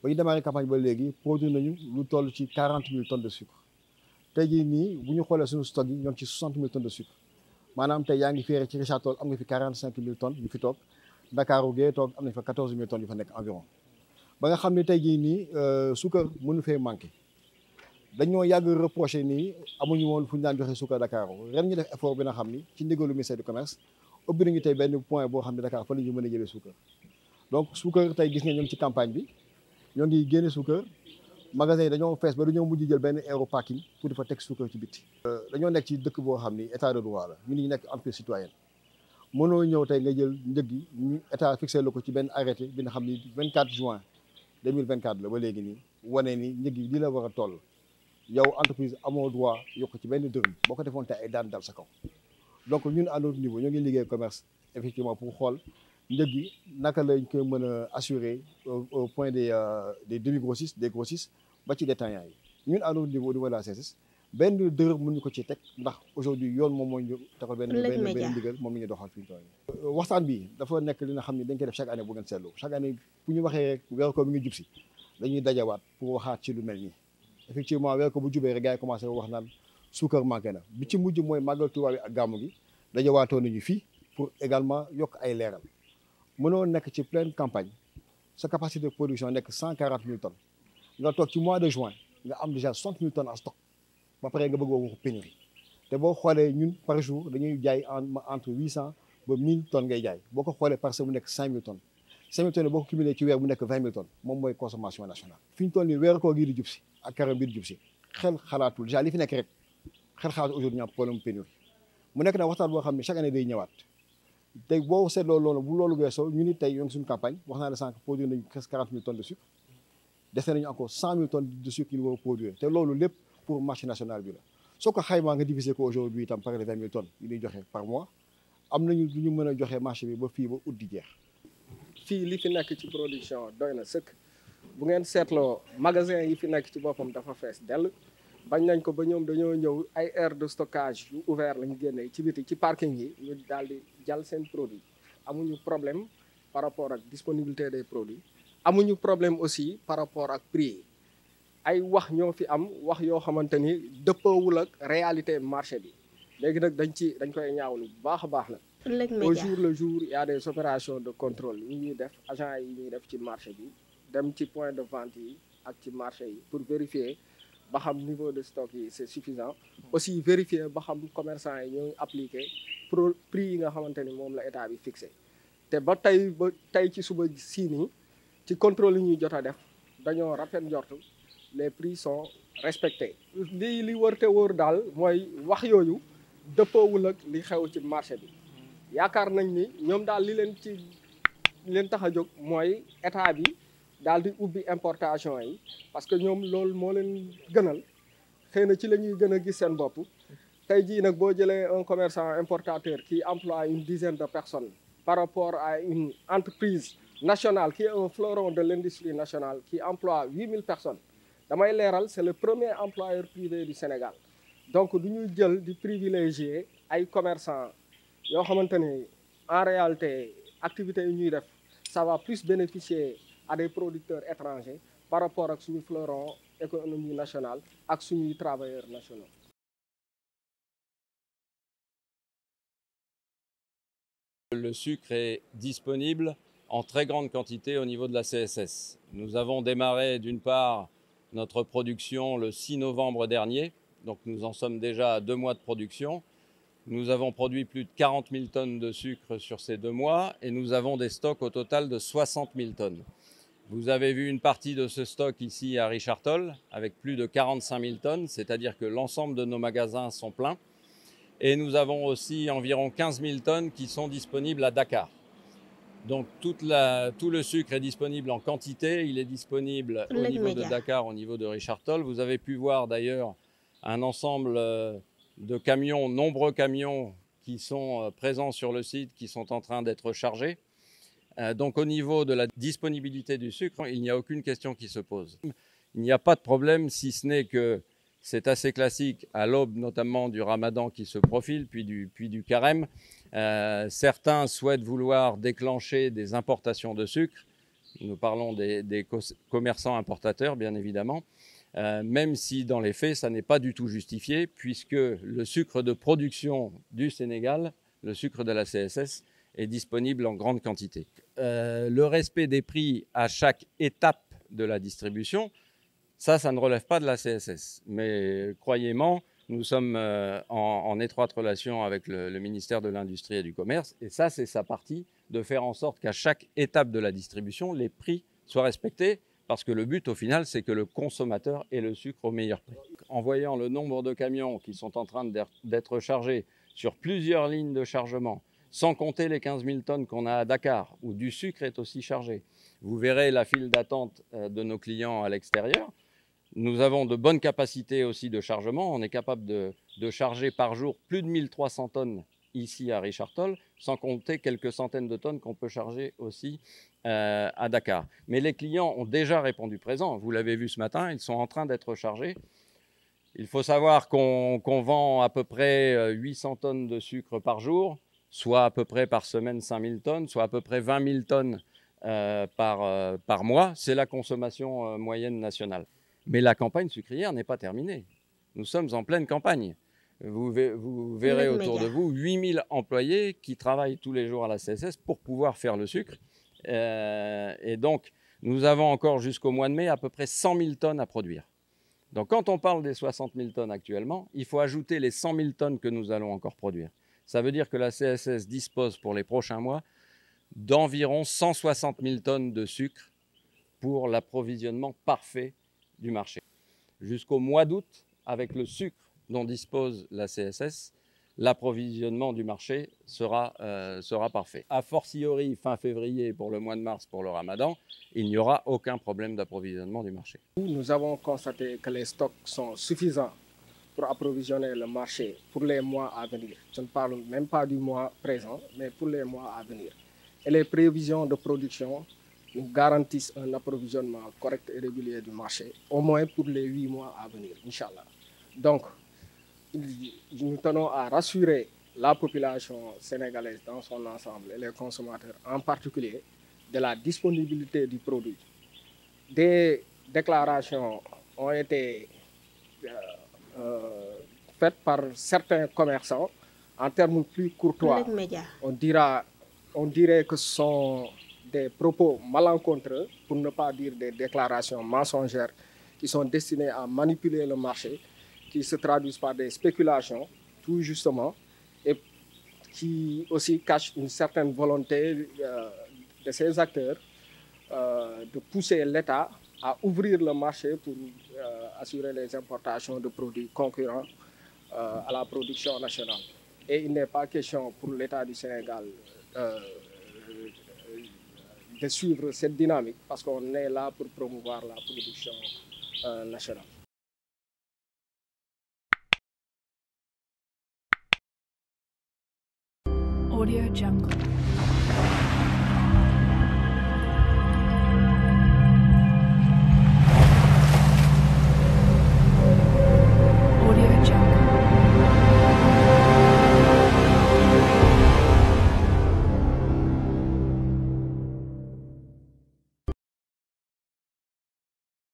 ba ñu démarré campagne ba léegi produit nañu lu toll ci 40 000 tonnes de sucre tey jii nii bu ñu xoolee suñu stock yi ñoo ngi ci 60 000 tonnes de sucre maanaam tey yaa ngi fii rek ci Richard Toll am nga fi 45 000 tonnes yu fi toog Dakar Gueye toog am nañ fa 14 000 tonnes yu fa nekk environ ba nga xam ne tey jii nii suukar mënu fee manqué dañoo yàgg reproché nii amuñu woon fu ñu daan joxe suukar Dakar ren ñu def effort bi nga xam ni ci ndigalu ministère du commerce ubbi nañu tey benn point boo xam ne Dakar fa la ñu mën a jëlee suukar donc suukar tey gis nga ñoo ngi ci campagne bi ñoo ngi génne suukar magasin yi dañoo fees ba dañoo mujj jël benn aéro parking pour di fa teg suukar ci bitti. dañoo nekk ci dëkk boo xam ni état de droit la ñu nekk entreprise citoyenne mënoo ñëw tey nga jël njëg gi ñu état fixé la ko ci benn arrêté bi nga xam ni 24 juin 2024 la ba léegi nii wane ni njëg yi lii la war a toll yow entreprise amoo droit yokk ci benn dërëm boo ko defoon te ay daan dal sa kaw donc ñun à notre niveau ñoo ngi liggéey commerce effectivement pour xool njëg gi naka lañ koy mën a assurer au point des demi-grossistes des grossistes ba ci détaillants yi ñun à notre niveau au niveau de la CSS benn dërëm mënuñu ko ci teg ndax aujourd'hui yoon moom moo ñu taxal benn ndigal moom la ñuy doxal fi ñu toll waxtaan bi dafa nekk li nga xam ne dañ koy def chaque année bu ngeen seetlu chaque année bu ñu waxee rek weeru ko mi ngi jub si dañuy dajawaat pour waxaat ci lu mel nii effectivement weeru ko bu jubee rek gars yi commencé wax naan suukar manqué na bi ci mujj mooy màggal Tuubaa bi ak gàmmu gi dajawaatoo nañu fii pour également yokk ay leeral mënoo nekk ci pleine campagne sa capacité de production nekk 140 000 tonnes nga toog ci mois de juin nga am déjà 60 000 tonnes en stock ba pare nga bëgg a waxu pénurie te boo xoolee ñun par jour dañuy jaay entre 800 ba 1000 tonnes ngay jaay boo ko xoolee par semaine mu nekk 5000 tonnes 5000 tonnes boo ko cumulé ci weer mu nekk 20 000 tonnes moom mooy consommation nationale. fi ñu toll nii weeru koor gii di jub si ak carême bii di jub si xel xalaatul déjà li fi nekk rek xel xalaatul aujourd'hui ñu am problème pénurie mu nekk nag waxtaan boo xam ne chaque année day ñëwaat tey boo seetloo loolu bu loolu weesoo ñu ni tey ñoo ngi suñu campagne wax naa la sànq produire nañu presque 40 000 tonnes de sucre dese nañu encore 100 000 tonnes de sucre yu ñu war a produire te loolu lépp pour marché national bi la soo ko xaymaa nga diviser ko aujourd'hui itam par les 20 000 tonnes yu ñuy joxe par mois am nañu lu ñu mën a joxe marché bi ba fii ba août di jeex. fii li fi nekk ci production doy na sëkk bu ngeen seetloo magasin yi fi nekk ci boppam dafa fees dell bañ nañ ko ba ñoom dañoo ñëw ay aire de stockage yu ouvert lañu génnee ci biti ci parking yi ñu daal di jàll seen produit amuñu problème par rapport ak disponibilité des produits amuñu problème aussi par rapport ak prix yi ay wax ñoo fi am wax yoo xamante ni dëppoowul ak réalité marché bi léegi nag dañ koy ñaawlu bu baax a baax la au jour le jour il y a des opérations de contrôle yi ñuy def agent yi ñuy def ci marché bi dem ci point de vente yi ak ci marché yi pour vérifier ba xam niveau de stock yi c'est suffisant aussi vérifier ba xam commerçant yi ñoo appliqué prix yi nga xamante ni moom la état bi fixé te ba tey ci suba sii nii ci contrôle yi ñuy jot a def dañoo rafet njortu les prix sont respectés li wër te wóor daal mooy wax yooyu dëppoowul ak li xew ci marché bi yaakaar nañ ni ñoom daal li leen tax a jóg mooy état bi daal di ubbi importation yi parce que ñoom loolu moo leen gënal xëy na ci la ñuy gën a gis seen bopp tey jii nag boo jëlee un commerçant importateur qui emploie une dizaine de personnes par rapport à une entreprise nationale qui est un fleuron de l'industrie nationale qui emploie 8000 personnes damay leeral c'est le premier employeur privé du Sénégal donc du ñuy jël di privilégier ay commerçants yoo xamante ni en réalité activités yi ñuy def ça va plus bénéficier à des producteurs étrangers par rapport ak suñu fleuron économie nationale ak suñuy travailleurs nationaux. Le sucre est disponible en très grande quantité au niveau de la CSS. Nous avons démarré d'une part notre production le 6 novembre dernier, donc nous en sommes déjà à 2 mois de production. Nous avons produit plus de 40 000 tonnes de sucre sur ces 2 mois et nous avons des stocks au total de 60 000 tonnes. Vous avez vu une partie de ce stock ici à Richard Toll avec plus de 45 000 tonnes, c'est-à-dire que l'ensemble de nos magasins sont pleins. Et nous avons aussi environ 15 000 tonnes qui sont disponibles à Dakar. Donc tout le sucre est disponible en quantité, il est disponible au niveau de Dakar, au niveau de Richard Toll. Vous avez pu voir d'ailleurs un ensemble de camions, nombreux camions qui sont présents sur le site, qui sont en train d'être chargés. Donc au niveau de la disponibilité du sucre, il n'y a aucune question qui se pose. Il n'y a pas de problème, si ce n'est que c'est assez classique à l'aube notamment du Ramadan qui se profile, puis du carême. Certains souhaitent vouloir déclencher des importations de sucre Nous parlons des commerçants importateurs, bien évidemment, même si dans les faits, ça n'est pas du tout justifié, puisque le sucre de production du Sénégal, le sucre de la CSS, est disponible en grande quantité. Le respect des prix à chaque étape de la distribution, ça ne relève pas de la CSS. Mais croyez-moi, nous sommes en étroite relation avec le ministère de l'Industrie et du Commerce. Et ça, c'est sa partie, de faire en sorte qu'à chaque étape de la distribution, les prix soient respectés. Parce que le but, au final, c'est que le consommateur ait le sucre au meilleur prix. En voyant le nombre de camions qui sont en train d'être chargés sur plusieurs lignes de chargement, sans compter les 15 000 tonnes qu'on a à Dakar, où du sucre est aussi chargé, vous verrez la file d'attente de nos clients à l'extérieur. Nous avons de bonnes capacités aussi de chargement. On est capable de charger par jour plus de 1300 tonnes ici à Richard Toll, sans compter quelques centaines de tonnes qu'on peut charger aussi à Dakar. Mais les clients ont déjà répondu présent. Vous l'avez vu ce matin, ils sont en train d'être chargés. Il faut savoir qu'on vend à peu près 800 tonnes de sucre par jour, soit à peu près par semaine 5000 tonnes, soit à peu près 20 000 tonnes par mois. C'est la consommation moyenne nationale. Mais la campagne sucrière n'est pas terminée. Nous sommes en pleine campagne. Vous verrez autour de vous 8000 employés qui travaillent tous les jours à la CSS pour pouvoir faire le sucre. Et donc, nous avons encore jusqu'au mois de mai à peu près 100 000 tonnes à produire. Donc, quand on parle des 60 000 tonnes actuellement, il faut ajouter les 100 000 tonnes que nous allons encore produire. Ça veut dire que la CSS dispose pour les prochains mois d'environ 160 000 tonnes de sucre pour l'approvisionnement parfait du marché. Jusqu'au mois d'août, avec le sucre dont dispose la CSS, l'approvisionnement du marché sera parfait. A fortiori, fin février pour le mois de mars, pour le Ramadan, il n'y aura aucun problème d'approvisionnement du marché. Nous avons constaté que les stocks sont suffisants pour approvisionner le marché pour les mois à venir. Je ne parle même pas du mois présent, mais pour les mois à venir. Et les prévisions de production nous garantissent un approvisionnement correct et régulier du marché, au moins pour les 8 mois à venir, Inch'Allah. Donc, nous tenons à rassurer la population sénégalaise dans son ensemble et les consommateurs en particulier de la disponibilité du produit. Des déclarations ont été faites par certains commerçants en termes plus courtois. On dirait que ce sont des propos malencontreux, pour ne pas dire des déclarations mensongères qui sont destinées à manipuler le marché, qui se traduisent par des spéculations, tout justement, et qui aussi cachent une certaine volonté de ces acteurs de pousser l'État à ouvrir le marché pour assurer les importations de produits concurrents à la production nationale. Et il n'est pas question pour l'État du Sénégal de suivre cette dynamique parce qu'on est là pour promouvoir la production nationale. Audio Jungle.